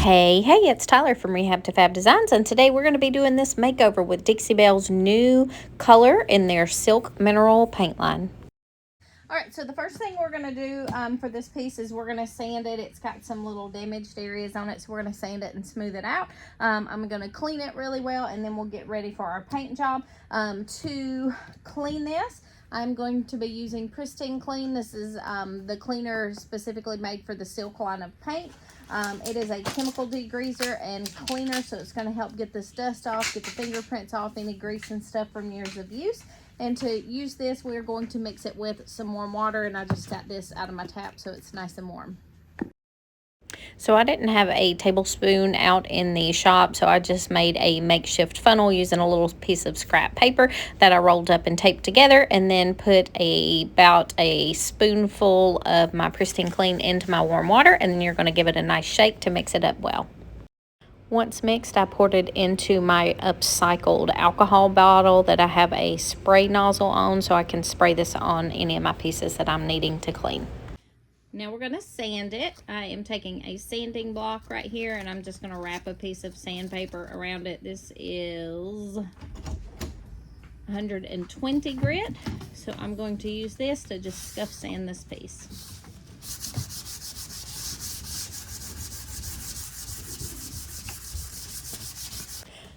Hey, it's Tyler from Rehab to Fab Designs, and today we're going to be doing this makeover with Dixie Belles' new color in their Silk Mineral paint line. Alright, so the first thing we're going to do for this piece is we're going to sand it. It's got some little damaged areas on it, so we're going to sand it and smooth it out. I'm going to clean it really well, and then we'll get ready for our paint job. To clean this, I'm going to be using Pristine Clean. This is the cleaner specifically made for the Silk line of paint. It is a chemical degreaser and cleaner, so it's going to help get this dust off, get the fingerprints off, any grease and stuff from years of use. And to use this, we're going to mix it with some warm water, and I just got this out of my tap so it's nice and warm. So I didn't have a tablespoon out in the shop, so I just made a makeshift funnel using a little piece of scrap paper that I rolled up and taped together, and then put about a spoonful of my Pristine Clean into my warm water, and then you're going to give it a nice shake to mix it up well. Once mixed, I poured it into my upcycled alcohol bottle that I have a spray nozzle on, so I can spray this on any of my pieces that I'm needing to clean. Now we're going to sand it. I am taking a sanding block right here, and I'm just going to wrap a piece of sandpaper around it. This is 120 grit, so I'm going to use this to just scuff sand this piece.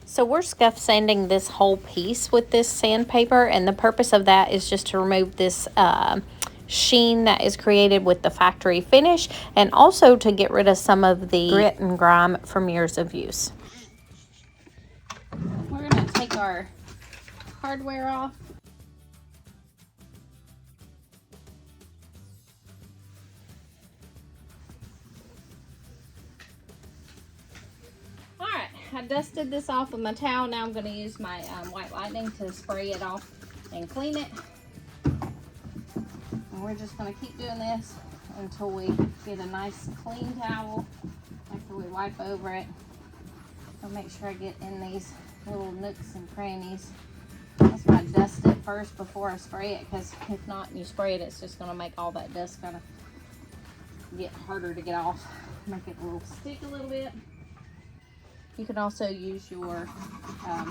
So we're scuff sanding this whole piece with this sandpaper, and the purpose of that is just to remove this sheen that is created with the factory finish, and also to get rid of some of the grit and grime from years of use. We're going to take our hardware off. Alright, I dusted this off with my towel. Now I'm going to use my White Lightning to spray it off and clean it. We're just going to keep doing this until we get a nice clean towel after we wipe over it. I'll make sure I get in these little nooks and crannies. That's why I dust it first before I spray it, because if not, and you spray it, it's just going to make all that dust kind of get harder to get off. Make it stick a little bit. You can also use your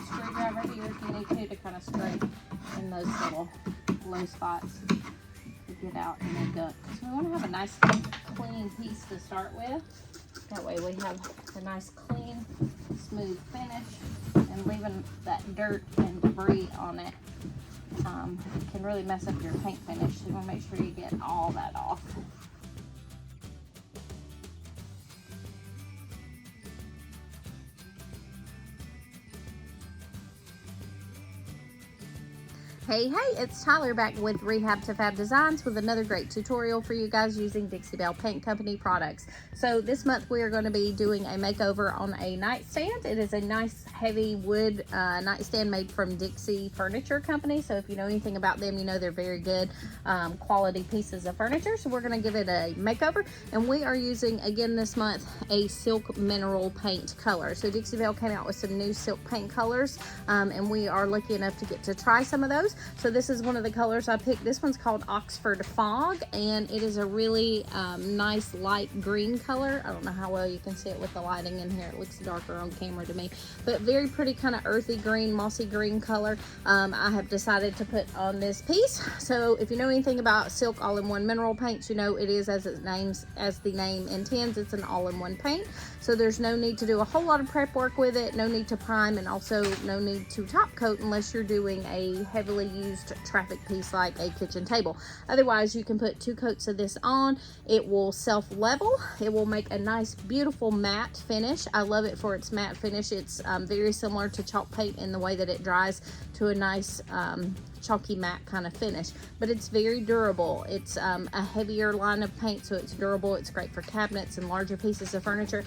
screwdriver here if you need to kind of scrape in those little low spots. Get out in the duct. So we want to have a nice clean piece to start with. That way we have a nice clean, smooth finish, and leaving that dirt and debris on it can really mess up your paint finish. So you want to make sure you get all that off. Hey, it's Tyler back with Rehab to Fab Designs with another great tutorial for you guys using Dixie Belle Paint Company products. So this month we are going to be doing a makeover on a nightstand. It is a nice heavy wood nightstand made from Dixie Furniture Company. So if you know anything about them, you know they're very good quality pieces of furniture. So we're going to give it a makeover, and we are using again this month a silk mineral paint color. So Dixie Belle came out with some new silk paint colors, and we are lucky enough to get to try some of those. So this is one of the colors I picked. This one's called Oxford Fog, and it is a really nice light green color. I don't know how well you can see it with the lighting in here. It looks darker on camera to me, but very pretty kind of earthy green, mossy green color. I have decided to put on this piece. So if you know anything about silk all-in-one mineral paints, you know it is as the name intends. It's an all-in-one paint. So there's no need to do a whole lot of prep work with it, no need to prime, and also no need to top coat unless you're doing a heavily used traffic piece like a kitchen table. Otherwise, you can put 2 coats of this on. It will self-level. It will make a nice, beautiful matte finish. I love it for its matte finish. It's very similar to chalk paint in the way that it dries to a nice chalky matte kind of finish, but it's very durable. It's a heavier line of paint, so it's durable. It's great for cabinets and larger pieces of furniture.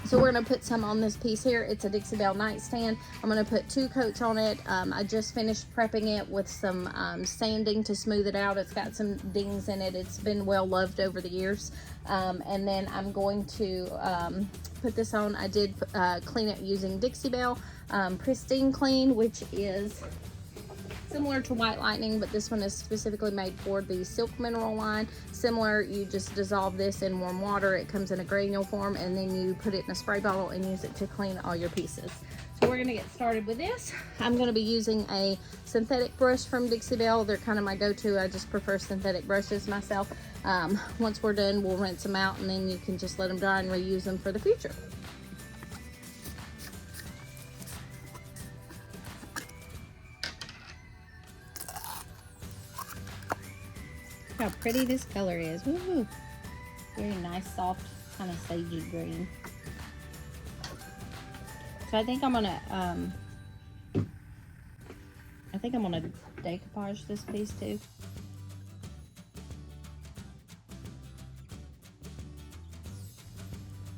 So we're going to put some on this piece here. It's a Dixie Belle nightstand. I'm going to put 2 coats on it. I just finished prepping it with some sanding to smooth it out. It's got some dings in it. It's been well loved over the years. And then I'm going to put this on. I did clean it using Dixie Belle Pristine Clean, which is similar to White Lightning, but this one is specifically made for the Silk Mineral line. Similar, you just dissolve this in warm water. It comes in a granule form, and then you put it in a spray bottle and use it to clean all your pieces. So we're gonna get started with this. I'm gonna be using a synthetic brush from Dixie Belle. They're kind of my go-to. I just prefer synthetic brushes myself. Once we're done, we'll rinse them out, and then you can just let them dry and reuse them for the future. How pretty this color is. Woohoo! Very nice, soft, kind of sagey green. So I think I'm gonna decoupage this piece too.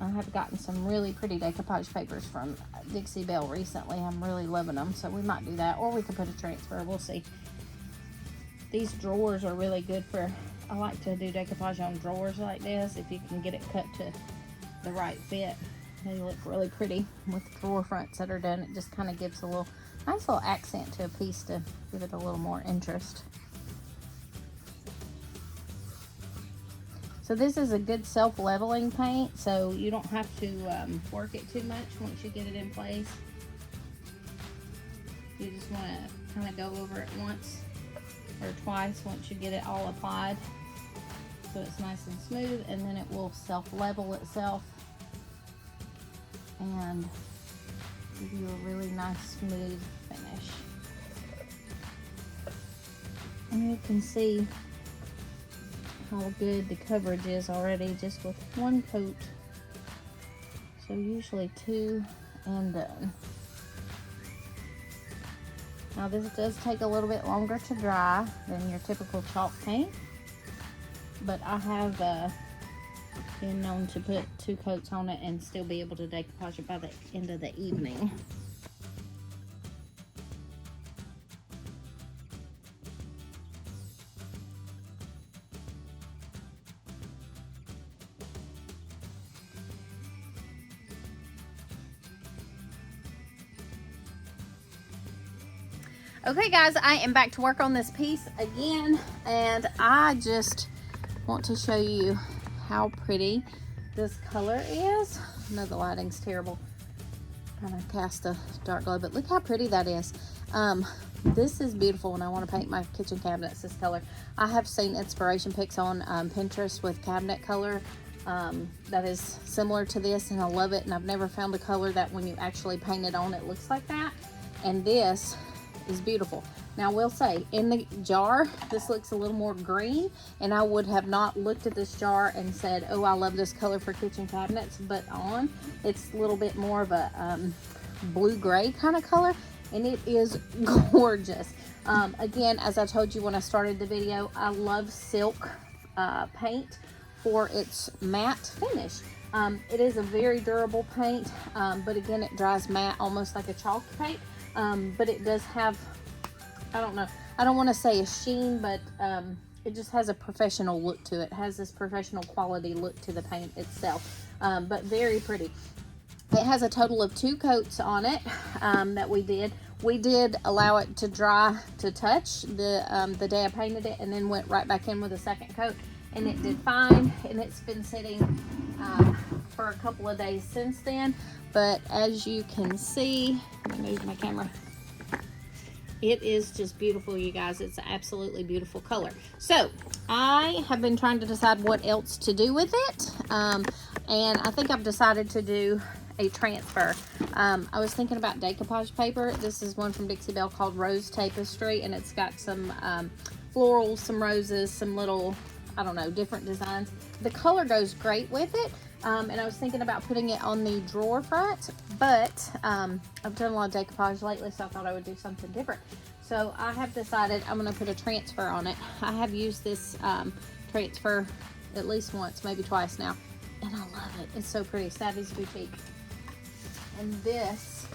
I have gotten some really pretty decoupage papers from Dixie Belle recently. I'm really loving them, so we might do that, or we could put a transfer. We'll see. These drawers are really good for, I like to do decoupage on drawers like this. If you can get it cut to the right fit, they look really pretty with drawer fronts that are done. It just kind of gives a nice little accent to a piece to give it a little more interest. So this is a good self-leveling paint, so you don't have to work it too much once you get it in place. You just want to kind of go over it once or twice once you get it all applied, so it's nice and smooth, and then it will self-level itself and give you a really nice smooth finish. And you can see how good the coverage is already just with one coat. So usually 2 and done. Now this does take a little bit longer to dry than your typical chalk paint, but I have been known to put 2 coats on it and still be able to decoupage it by the end of the evening. Okay guys, I am back to work on this piece again, and I just want to show you how pretty this color is. I know the lighting's terrible, kind of cast a dark glow, but look how pretty that is. This is beautiful, and I want to paint my kitchen cabinets this color. I have seen inspiration pics on Pinterest with cabinet color that is similar to this, and I love it, and I've never found a color that when you actually paint it on, it looks like that, and this is beautiful. Now I will say, in the jar this looks a little more green, and I would have not looked at this jar and said, oh, I love this color for kitchen cabinets, but on it's a little bit more of a blue-gray kind of color, and it is gorgeous. Again, as I told you when I started the video, I love silk paint for its matte finish. It is a very durable paint, but again, it dries matte almost like a chalk paint. But it does have, I don't know, I don't want to say a sheen, but it just has a professional look to it. It has this professional quality look to the paint itself, but very pretty. It has a total of 2 coats on it that we did. We did allow it to dry to touch the day I painted it, and then went right back in with a second coat, and it did fine, and it's been sitting for a couple of days since then. But as you can see, let me move my camera. It is just beautiful, you guys. It's an absolutely beautiful color. So I have been trying to decide what else to do with it, and I think I've decided to do a transfer. I was thinking about decoupage paper. This is one from Dixie Belle called Rose Tapestry, and it's got some florals, some roses, some little, I don't know, different designs. The color goes great with it. And I was thinking about putting it on the drawer front, but I've done a lot of decoupage lately, so I thought I would do something different. So I have decided I'm going to put a transfer on it. I have used this transfer at least once, maybe twice now, and I love it. It's so pretty. Savvy's Boutique. And this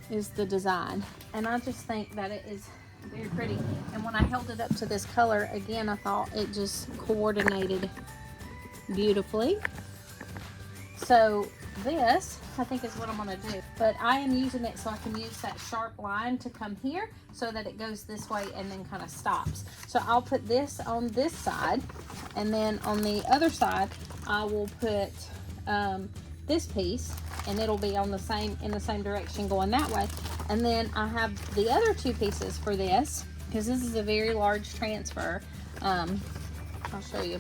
is the design, and I just think that it is very pretty. And when I held it up to this color, again, I thought it just coordinated beautifully. So this, I think, is what I'm going to do. But I am using it so I can use that sharp line to come here so that it goes this way and then kind of stops. So I'll put this on this side, and then on the other side I will put this piece, and it'll be on the same, in the same direction going that way. And then I have the other two pieces for this, because this is a very large transfer. I'll show you.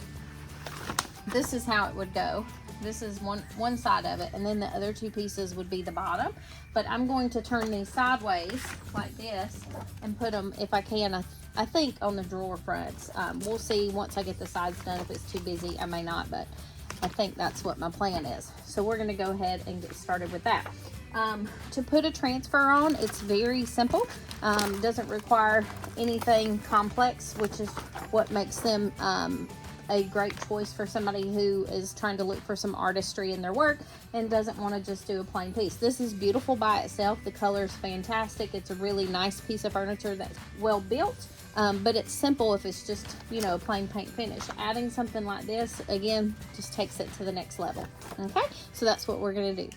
This is how it would go. This is one side of it, and then the other two pieces would be the bottom. But I'm going to turn these sideways like this and put them, if I can, I think on the drawer fronts. We'll see once I get the sides done. If it's too busy, I may not, but I think that's what my plan is. So we're going to go ahead and get started with that. To put a transfer on, it's very simple. Doesn't require anything complex, which is what makes them a great choice for somebody who is trying to look for some artistry in their work and doesn't want to just do a plain piece. This is beautiful by itself. The color is fantastic. It's a really nice piece of furniture that's well built, but it's simple if it's just, you know, a plain paint finish. Adding something like this, again, just takes it to the next level. Okay, so that's what we're going to do.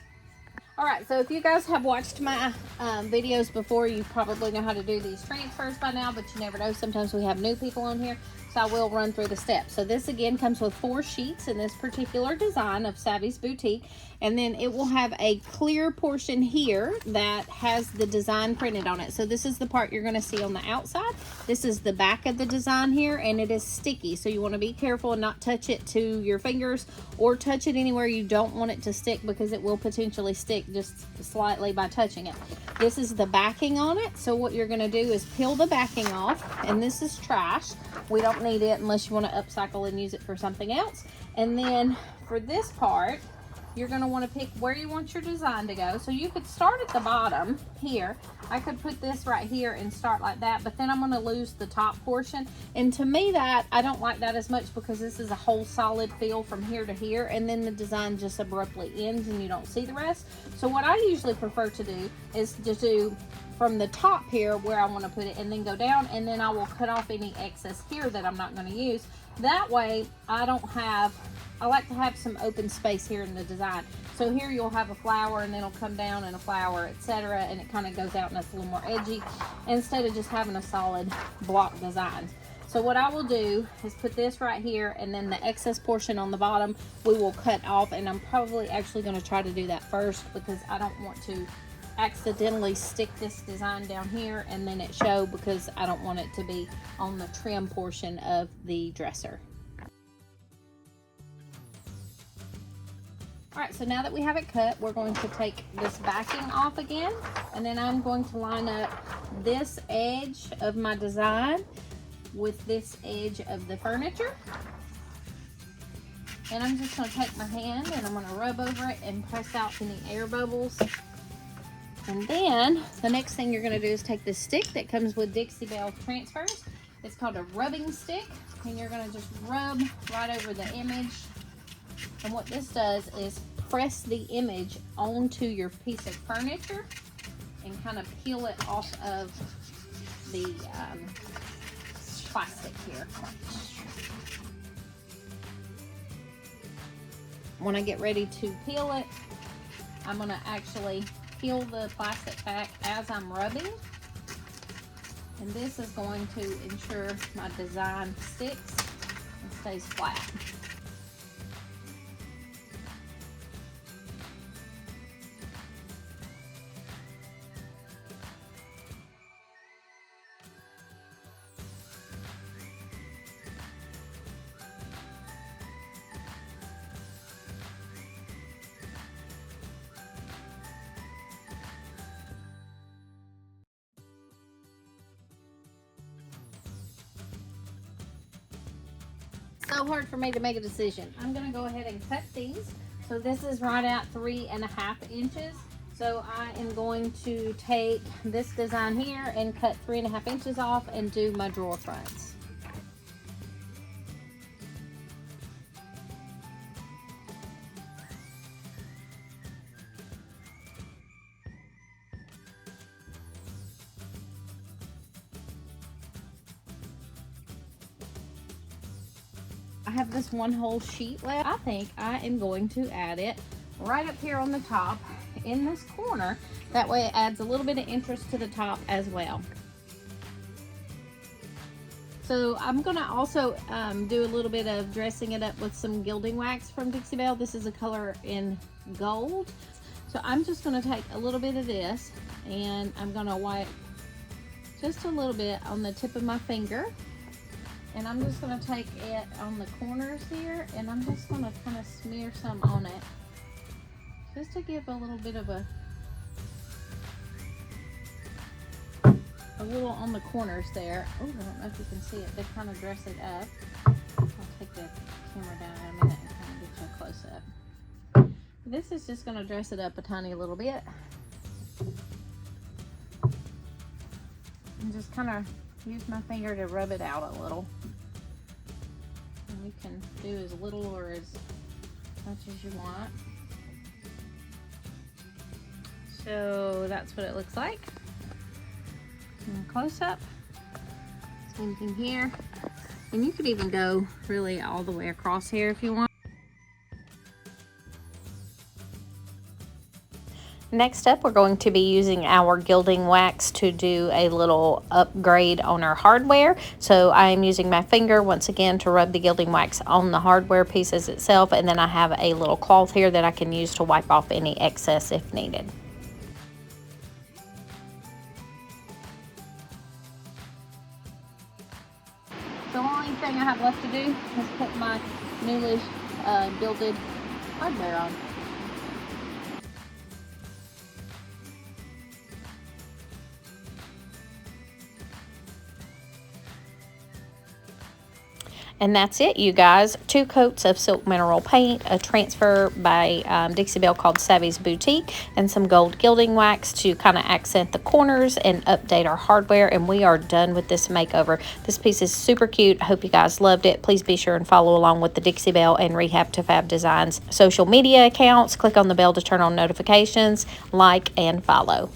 All right, so if you guys have watched my videos before, you probably know how to do these transfers by now, but you never know. Sometimes we have new people on here, so I will run through the steps. So this again comes with 4 sheets in this particular design of Savvy's Boutique, and then it will have a clear portion here that has the design printed on it. So this is the part you're going to see on the outside. This is the back of the design here, and it is sticky, so you want to be careful and not touch it to your fingers or touch it anywhere you don't want it to stick, because it will potentially stick just slightly by touching it. This is the backing on it. So what you're going to do is peel the backing off, and this is trash. We don't need it unless you want to upcycle and use it for something else. And then for this part, you're going to want to pick where you want your design to go. So you could start at the bottom here. I could put this right here and start like that, but then I'm going to lose the top portion. And to me, that I don't like that as much, because this is a whole solid feel from here to here, and then the design just abruptly ends and you don't see the rest. So what I usually prefer to do is to do from the top here where I want to put it, and then go down, and then I will cut off any excess here that I'm not going to use. That way I like to have some open space here in the design. So here you'll have a flower, and then it'll come down and a flower, etc., and it kind of goes out and it's a little more edgy instead of just having a solid block design. So what I will do is put this right here, and then the excess portion on the bottom we will cut off, and I'm probably actually going to try to do that first, because I don't want to accidentally stick this design down here and then it show, because I don't want it to be on the trim portion of the dresser. All right, so now that we have it cut, we're going to take this backing off again, and then I'm going to line up this edge of my design with this edge of the furniture. And I'm just going to take my hand and I'm going to rub over it and press out any air bubbles. And then the next thing you're going to do is take the stick that comes with Dixie Belle transfers. It's called a rubbing stick, and you're going to just rub right over the image. And what this does is press the image onto your piece of furniture and kind of peel it off of the plastic here. When I get ready to peel it, I'm going to actually peel the plastic back as I'm rubbing. And this is going to ensure my design sticks and stays flat. So hard for me to make a decision. I'm going to go ahead and cut these. So this is right at 3.5 inches. So I am going to take this design here and cut 3.5 inches off and do my drawer fronts. I have this one whole sheet left. I think I am going to add it right up here on the top in this corner. That way it adds a little bit of interest to the top as well. So I'm gonna also do a little bit of dressing it up with some gilding wax from Dixie Belle. This is a color in gold. So I'm just gonna take a little bit of this and I'm gonna wipe just a little bit on the tip of my finger. And I'm just gonna take it on the corners here and I'm just gonna kind of smear some on it. Just to give a little bit of a little on the corners there. Oh, I don't know if you can see it. They kind of dress it up. I'll take the camera down in a minute and kind of get you a close up. This is just going to dress it up a tiny little bit. And just kind of use my finger to rub it out a little. And you can do as little or as much as you want. So that's what it looks like. And close up, same thing here, and you could even go really all the way across here if you want. Next up, we're going to be using our gilding wax to do a little upgrade on our hardware. So I am using my finger once again to rub the gilding wax on the hardware pieces itself, and then I have a little cloth here that I can use to wipe off any excess if needed. The only thing I have left to do is put my newly gilded hardware on. And that's it, you guys. 2 coats of silk mineral paint, a transfer by Dixie Belle called Savvy's Boutique, and some gold gilding wax to kind of accent the corners and update our hardware. And we are done with this makeover. This piece is super cute. I hope you guys loved it. Please be sure and follow along with the Dixie Belle and Rehab to Fab Designs social media accounts. Click on the bell to turn on notifications, like, and follow.